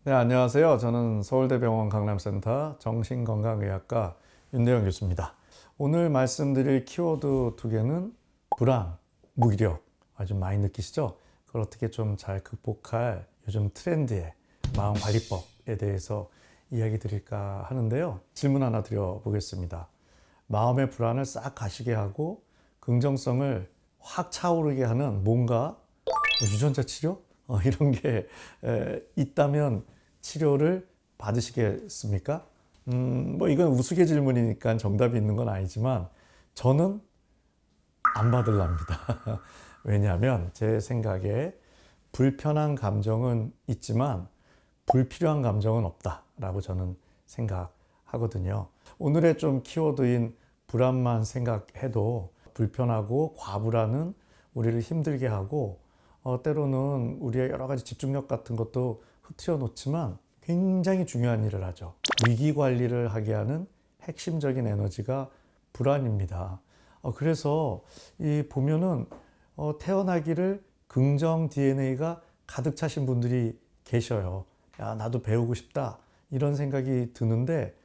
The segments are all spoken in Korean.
네, 안녕하세요. 저는 서울대병원 강남센터 정신건강의학과 윤대영 교수입니다. 오늘 말씀드릴 키워드 두 개는 불안, 무기력, 아주 많이 느끼시죠? 그걸 어떻게 좀 잘 극복할 요즘 트렌드의 마음관리법에 대해서 이야기 드릴까 하는데요. 질문 하나 드려보겠습니다. 마음의 불안을 싹 가시게 하고 긍정성을 확 차오르게 하는 뭔가 유전자 치료? 이런 게 있다면 치료를 받으시겠습니까? 뭐 이건 우스개 질문이니까 정답이 있는 건 아니지만 저는 안 받으랍니다. 왜냐하면 제 생각에 불편한 감정은 있지만 불필요한 감정은 없다라고 저는 생각하거든요. 오늘의 좀 키워드인 불안만 생각해도 불편하고 과불안은 우리를 힘들게 하고 때로는 우리의 여러 가지 집중력 같은 것도 흐트려 놓지만 굉장히 중요한 일을 하죠. 위기 관리를 하게 하는 핵심적인 에너지가 불안입니다. 그래서 이 보면은 태어나기를 긍정 DNA가 가득 차신 분들이 계셔요. 야, 나도 배우고 싶다. 이런 생각이 드는데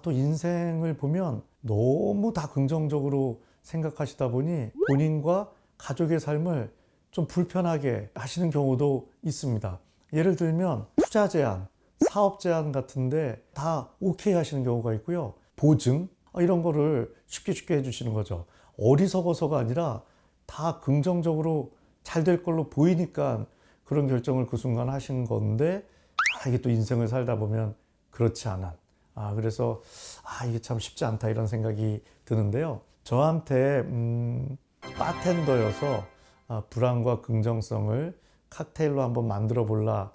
또 인생을 보면 너무 다 긍정적으로 생각하시다 보니 본인과 가족의 삶을 좀 불편하게 하시는 경우도 있습니다. 예를 들면 투자 제한, 사업 제한 같은데 다 오케이 하시는 경우가 있고요. 보증 이런 거를 쉽게 해주시는 거죠. 어리석어서가 아니라 다 긍정적으로 잘 될 걸로 보이니까 그런 결정을 그 순간 하신 건데 이게 또 인생을 살다 보면 그렇지 않은 그래서 이게 참 쉽지 않다 이런 생각이 드는데요. 저한테 바텐더여서 불안과 긍정성을 칵테일로 한번 만들어 볼라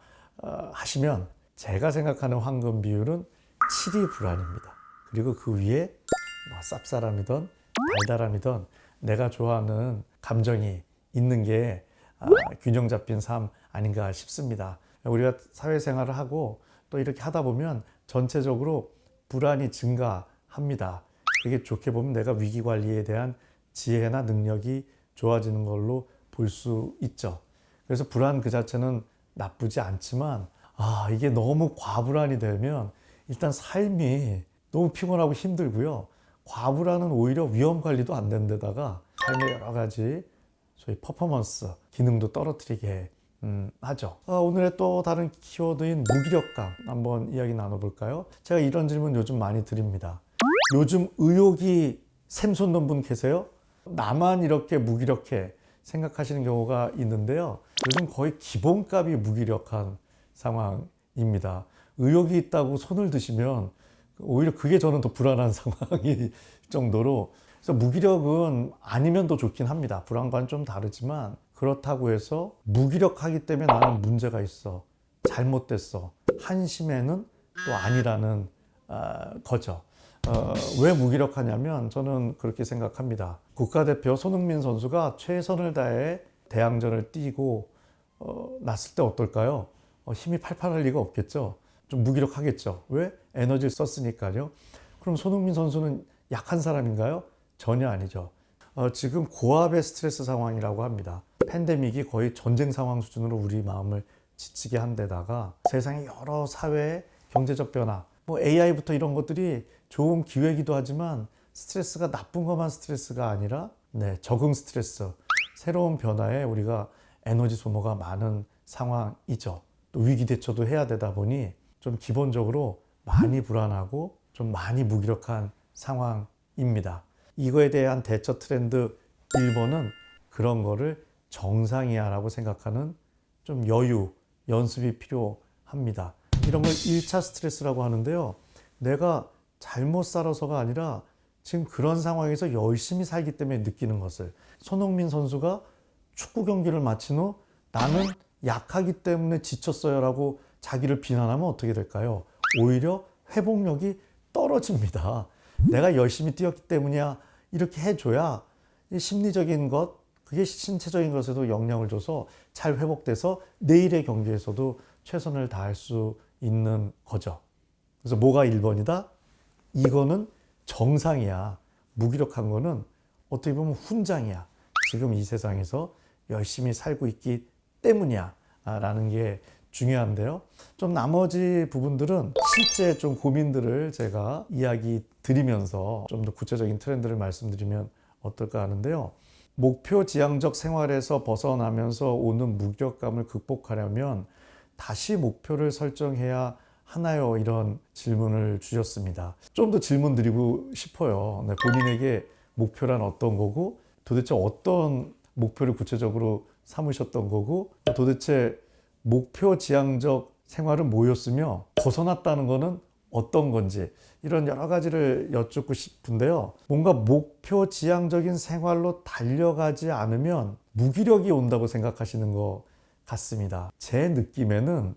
하시면 제가 생각하는 황금 비율은 7이 불안입니다. 그리고 그 위에 쌉싸람이든 달달함이든 내가 좋아하는 감정이 있는 게 균형 잡힌 삶 아닌가 싶습니다. 우리가 사회생활을 하고 또 이렇게 하다 보면 전체적으로 불안이 증가합니다. 그게 좋게 보면 내가 위기 관리에 대한 지혜나 능력이 좋아지는 걸로 볼 수 있죠. 그래서 불안 그 자체는 나쁘지 않지만 이게 너무 과불안이 되면 일단 삶이 너무 피곤하고 힘들고요. 과불안은 오히려 위험 관리도 안 된 데다가 삶의 여러 가지 소위 퍼포먼스 기능도 떨어뜨리게 하죠. 오늘의 또 다른 키워드인 무기력감 한번 이야기 나눠볼까요? 제가 이런 질문 요즘 많이 드립니다. 요즘 의욕이 샘솟는 분 계세요? 나만 이렇게 무기력해 생각하시는 경우가 있는데요. 요즘 거의 기본값이 무기력한 상황입니다. 의욕이 있다고 손을 드시면 오히려 그게 저는 더 불안한 상황일 정도로, 그래서 무기력은 아니면 더 좋긴 합니다. 불안과는 좀 다르지만 그렇다고 해서 무기력하기 때문에 나는 문제가 있어, 잘못됐어, 한심해는 또 아니라는 거죠. 왜 무기력하냐면 저는 그렇게 생각합니다. 국가대표 손흥민 선수가 최선을 다해 대항전을 뛰고 났을 때 어떨까요? 힘이 팔팔할 리가 없겠죠. 좀 무기력하겠죠. 왜? 에너지를 썼으니까요. 그럼 손흥민 선수는 약한 사람인가요? 전혀 아니죠. 지금 고압의 스트레스 상황이라고 합니다. 팬데믹이 거의 전쟁 상황 수준으로 우리 마음을 지치게 한 데다가 세상의 여러 사회, 경제적 변화, AI부터 이런 것들이 좋은 기회이기도 하지만 스트레스가 나쁜 것만 스트레스가 아니라 적응 스트레스, 새로운 변화에 우리가 에너지 소모가 많은 상황이죠. 또 위기 대처도 해야 되다 보니 좀 기본적으로 많이 불안하고 좀 많이 무기력한 상황입니다. 이거에 대한 대처 트렌드 1번은 그런 거를 정상이야 라고 생각하는 좀 여유, 연습이 필요합니다. 이런 걸 1차 스트레스라고 하는데요. 내가 잘못 살아서가 아니라 지금 그런 상황에서 열심히 살기 때문에 느끼는 것을, 손흥민 선수가 축구 경기를 마친 후 나는 약하기 때문에 지쳤어요 라고 자기를 비난하면 어떻게 될까요? 오히려 회복력이 떨어집니다. 내가 열심히 뛰었기 때문이야 이렇게 해줘야 심리적인 것, 그게 신체적인 것에도 영향을 줘서 잘 회복돼서 내일의 경기에서도 최선을 다할 수 있는 거죠. 그래서 뭐가 1번이다? 이거는 정상이야. 무기력한 거는 어떻게 보면 훈장이야. 지금 이 세상에서 열심히 살고 있기 때문이야 라는 게 중요한데요. 좀 나머지 부분들은 실제 좀 고민들을 제가 이야기 드리면서 좀 더 구체적인 트렌드를 말씀드리면 어떨까 하는데요. 목표 지향적 생활에서 벗어나면서 오는 무기력감을 극복하려면 다시 목표를 설정해야 하나요? 이런 질문을 주셨습니다. 좀 더 질문 드리고 싶어요. 네, 본인에게 목표란 어떤 거고, 도대체 어떤 목표를 구체적으로 삼으셨던 거고, 도대체 목표 지향적 생활은 뭐였으며 벗어났다는 거는 어떤 건지, 이런 여러 가지를 여쭙고 싶은데요. 뭔가 목표 지향적인 생활로 달려가지 않으면 무기력이 온다고 생각하시는 것 같습니다. 제 느낌에는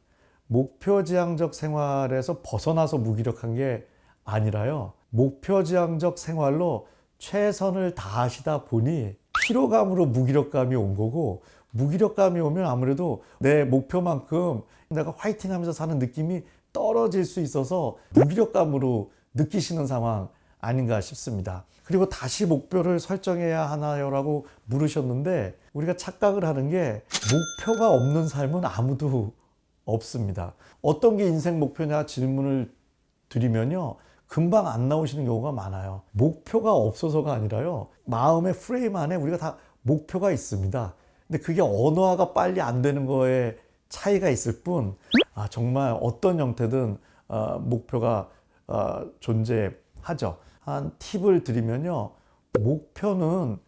목표 지향적 생활에서 벗어나서 무기력한 게 아니라요. 목표 지향적 생활로 최선을 다하시다 보니 피로감으로 무기력감이 온 거고, 무기력감이 오면 아무래도 내 목표만큼 내가 화이팅 하면서 사는 느낌이 떨어질 수 있어서 무기력감으로 느끼시는 상황 아닌가 싶습니다. 그리고 다시 목표를 설정해야 하나요? 라고 물으셨는데, 우리가 착각을 하는 게 목표가 없는 삶은 아무도 없습니다. 어떤 게 인생 목표냐 질문을 드리면요, 금방 안 나오시는 경우가 많아요. 목표가 없어서가 아니라요, 마음의 프레임 안에 우리가 다 목표가 있습니다. 근데 그게 언어화가 빨리 안 되는 거에 차이가 있을 뿐, 정말 어떤 형태든 목표가 존재하죠. 한 팁을 드리면요, 목표는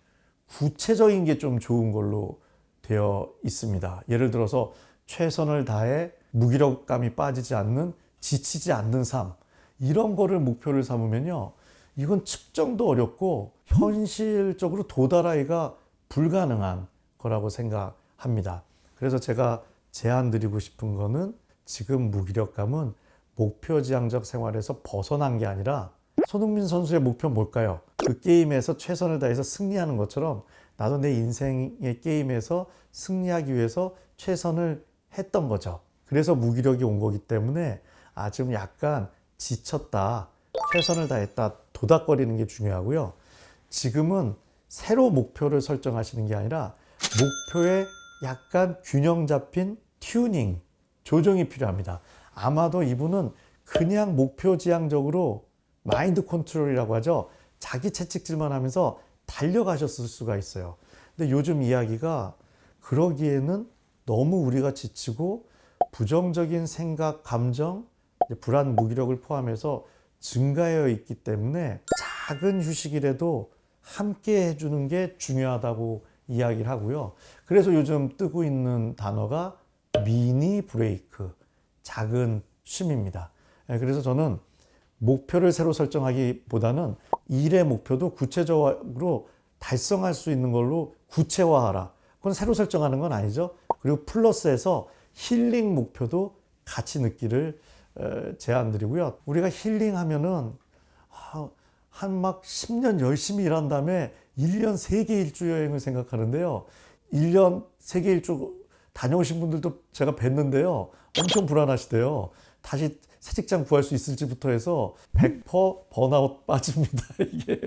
구체적인 게 좀 좋은 걸로 되어 있습니다. 예를 들어서 최선을 다해 무기력감이 빠지지 않는, 지치지 않는 삶, 이런 거를 목표를 삼으면요, 이건 측정도 어렵고 현실적으로 도달하기가 불가능한 거라고 생각합니다. 그래서 제가 제안 드리고 싶은 거는, 지금 무기력감은 목표 지향적 생활에서 벗어난 게 아니라, 손흥민 선수의 목표는 뭘까요? 그 게임에서 최선을 다해서 승리하는 것처럼 나도 내 인생의 게임에서 승리하기 위해서 최선을 했던 거죠. 그래서 무기력이 온 거기 때문에 지금 약간 지쳤다, 최선을 다했다, 도닥거리는 게 중요하고요. 지금은 새로 목표를 설정하시는 게 아니라 목표에 약간 균형 잡힌 튜닝, 조정이 필요합니다. 아마도 이분은 그냥 목표 지향적으로 마인드 컨트롤이라고 하죠. 자기 채찍질만 하면서 달려가셨을 수가 있어요. 근데 요즘 이야기가 그러기에는 너무 우리가 지치고 부정적인 생각, 감정, 불안, 무기력을 포함해서 증가해 있기 때문에 작은 휴식이라도 함께 해주는 게 중요하다고 이야기를 하고요. 그래서 요즘 뜨고 있는 단어가 미니 브레이크, 작은 쉼입니다. 그래서 저는 목표를 새로 설정하기보다는 일의 목표도 구체적으로 달성할 수 있는 걸로 구체화하라. 그건 새로 설정하는 건 아니죠. 그리고 플러스해서 힐링 목표도 같이 느끼를 제안드리고요. 우리가 힐링하면은 한 막 10년 열심히 일한 다음에 1년 세계 일주 여행을 생각하는데요. 1년 세계 일주 다녀오신 분들도 제가 뵀는데요. 엄청 불안하시대요. 다시 새 직장 구할 수 있을지부터 해서 100% 번아웃 빠집니다. 이게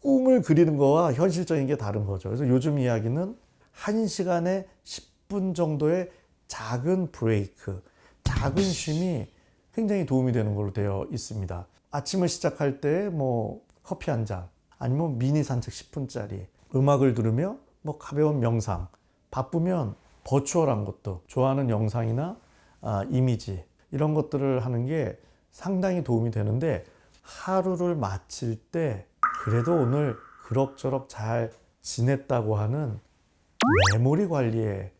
꿈을 그리는 거와 현실적인 게 다른 거죠. 그래서 요즘 이야기는 1시간에 10분 정도의 작은 브레이크, 작은 쉼이 굉장히 도움이 되는 걸로 되어 있습니다. 아침을 시작할 때 뭐 커피 한 잔, 아니면 미니 산책 10분짜리, 음악을 들으며 뭐 가벼운 명상, 바쁘면 버추얼한 것도, 좋아하는 영상이나 이미지, 이런 것들을 하는 게 상당히 도움이 되는데, 하루를 마칠 때 그래도 오늘 그럭저럭 잘 지냈다고 하는 메모리 관리에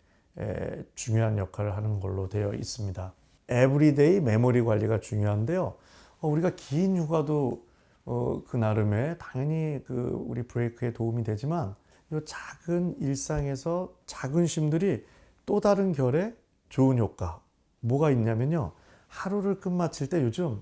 중요한 역할을 하는 걸로 되어 있습니다. 에브리데이 메모리 관리가 중요한데요. 우리가 긴 휴가도 그 나름의 당연히 우리 브레이크에 도움이 되지만, 이 작은 일상에서 작은 쉼들이 또 다른 결의 좋은 효과, 뭐가 있냐면요, 하루를 끝마칠 때 요즘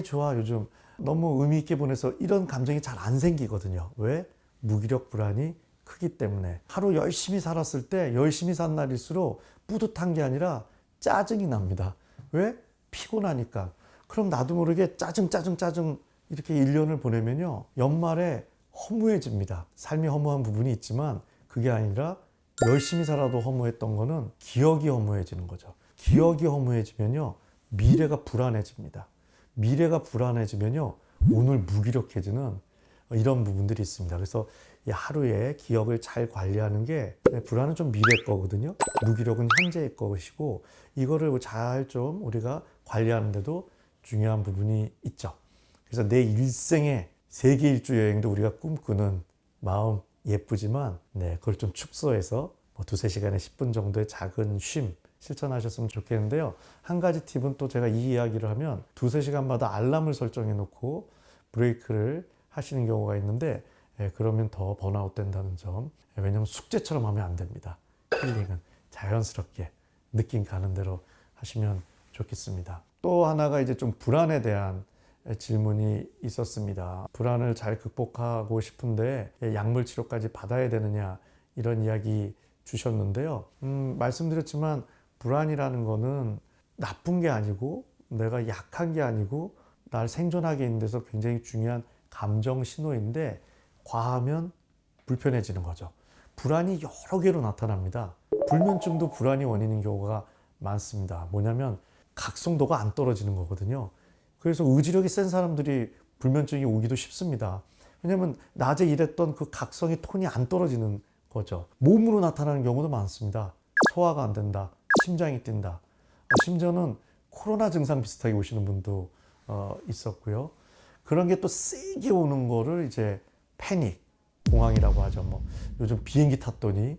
좋아, 요즘 너무 의미 있게 보내서, 이런 감정이 잘 안 생기거든요. 왜? 무기력 불안이 크기 때문에. 하루 열심히 살았을 때, 열심히 산 날일수록 뿌듯한 게 아니라 짜증이 납니다. 왜? 피곤하니까. 그럼 나도 모르게 짜증 이렇게 1년을 보내면요, 연말에 허무해집니다. 삶이 허무한 부분이 있지만 그게 아니라 열심히 살아도 허무했던 거는 기억이 허무해지는 거죠. 기억이 허무해지면요, 미래가 불안해집니다. 미래가 불안해지면요, 오늘 무기력해지는 이런 부분들이 있습니다. 그래서 이 하루에 기억을 잘 관리하는 게, 불안은 좀 미래 거거든요. 무기력은 현재의 것이고, 이거를 잘 좀 우리가 관리하는데도 중요한 부분이 있죠. 그래서 내 일생의 세계 일주 여행도 우리가 꿈꾸는 마음 예쁘지만, 그걸 좀 축소해서 뭐 2-3시간에 10분 정도의 작은 쉼 실천하셨으면 좋겠는데요. 한 가지 팁은 또 제가 이 이야기를 하면 2-3시간마다 알람을 설정해 놓고 브레이크를 하시는 경우가 있는데, 그러면 더 번아웃 된다는 점. 왜냐하면 숙제처럼 하면 안 됩니다. 힐링은 자연스럽게 느낌 가는 대로 하시면 좋겠습니다. 또 하나가 이제 좀 불안에 대한 질문이 있었습니다. 불안을 잘 극복하고 싶은데 약물 치료까지 받아야 되느냐, 이런 이야기 주셨는데요. 말씀드렸지만 불안이라는 거는 나쁜 게 아니고, 내가 약한 게 아니고, 날 생존하게 있는 데서 굉장히 중요한 감정 신호인데, 과하면 불편해지는 거죠. 불안이 여러 개로 나타납니다. 불면증도 불안이 원인인 경우가 많습니다. 뭐냐면 각성도가 안 떨어지는 거거든요. 그래서 의지력이 센 사람들이 불면증이 오기도 쉽습니다. 왜냐하면 낮에 일했던 그 각성의 톤이 안 떨어지는 거죠. 몸으로 나타나는 경우도 많습니다. 소화가 안 된다, 심장이 뛴다, 심지어는 코로나 증상 비슷하게 오시는 분도 있었고요. 그런 게 또 세게 오는 거를 이제 패닉, 공황이라고 하죠. 뭐 요즘 비행기 탔더니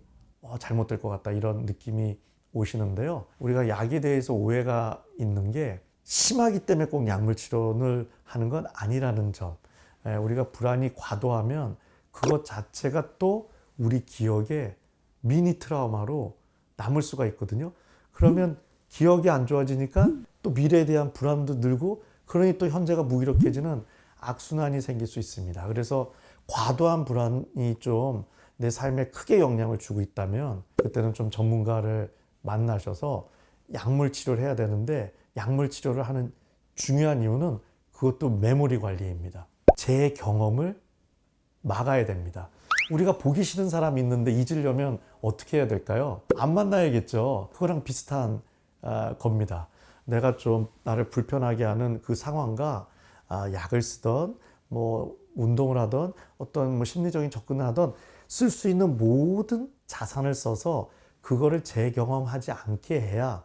잘못될 것 같다, 이런 느낌이 오시는데요. 우리가 약에 대해서 오해가 있는 게, 심하기 때문에 꼭 약물 치료를 하는 건 아니라는 점. 우리가 불안이 과도하면 그것 자체가 또 우리 기억에 미니 트라우마로 남을 수가 있거든요. 그러면 기억이 안 좋아지니까 또 미래에 대한 불안도 늘고, 그러니 또 현재가 무기력해지는 악순환이 생길 수 있습니다. 그래서 과도한 불안이 좀 내 삶에 크게 영향을 주고 있다면, 그때는 좀 전문가를 만나셔서 약물 치료를 해야 되는데, 약물 치료를 하는 중요한 이유는 그것도 메모리 관리입니다. 제 경험을 막아야 됩니다. 우리가 보기 싫은 사람이 있는데 잊으려면 어떻게 해야 될까요? 안 만나야겠죠. 그거랑 비슷한 겁니다. 내가 좀 나를 불편하게 하는 그 상황과 약을 쓰던, 뭐 운동을 하던, 어떤 뭐 심리적인 접근을 하던, 쓸 수 있는 모든 자산을 써서 그거를 재경험하지 않게 해야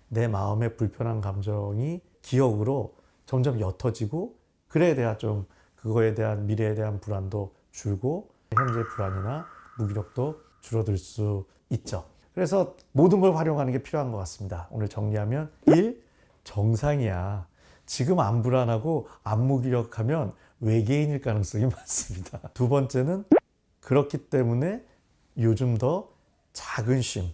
내 마음의 불편한 감정이 기억으로 점점 옅어지고, 그래야 돼야 좀 그거에 대한 미래에 대한 불안도 줄고, 현재 불안이나 무기력도 줄어들 수 있죠. 그래서 모든 걸 활용하는 게 필요한 것 같습니다. 오늘 정리하면 1. 정상이야. 지금 안 불안하고 안 무기력하면 외계인일 가능성이 많습니다. 두 번째는 그렇기 때문에 요즘 더 작은 쉼.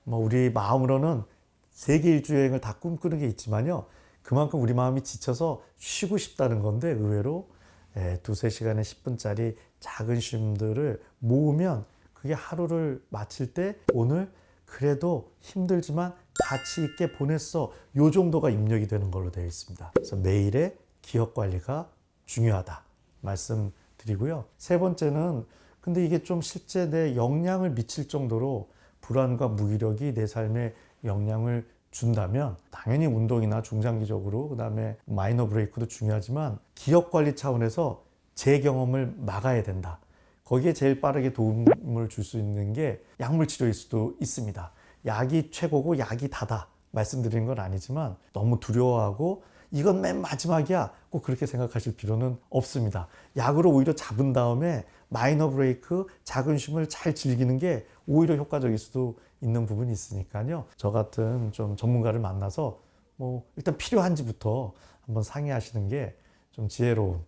뭐 우리 마음으로는 세계 일주 여행을 다 꿈꾸는 게 있지만요, 그만큼 우리 마음이 지쳐서 쉬고 싶다는 건데, 의외로 2-3시간에 10분짜리 작은 쉼들을 모으면 그게 하루를 마칠 때 오늘 그래도 힘들지만 가치 있게 보냈어, 요 정도가 입력이 되는 걸로 되어 있습니다. 그래서 매일의 기억 관리가 중요하다 말씀드리고요. 세 번째는, 근데 이게 좀 실제 내 영향을 미칠 정도로 불안과 무기력이 내 삶에 영향을 준다면, 당연히 운동이나 중장기적으로, 그 다음에 마이너 브레이크도 중요하지만 기억 관리 차원에서 제 경험을 막아야 된다. 거기에 제일 빠르게 도움을 줄 수 있는 게 약물 치료일 수도 있습니다. 약이 최고고 약이 다다 말씀드리는 건 아니지만, 너무 두려워하고 이건 맨 마지막이야 꼭 그렇게 생각하실 필요는 없습니다. 약으로 오히려 잡은 다음에 마이너 브레이크, 작은 쉼을 잘 즐기는 게 오히려 효과적일 수도 있는 부분이 있으니까요. 저 같은 좀 전문가를 만나서 뭐 일단 필요한지부터 한번 상의하시는 게 좀 지혜로운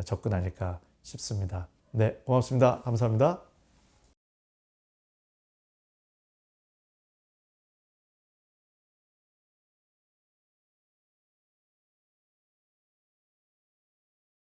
접근 아닐까 싶습니다. 네, 고맙습니다. 감사합니다.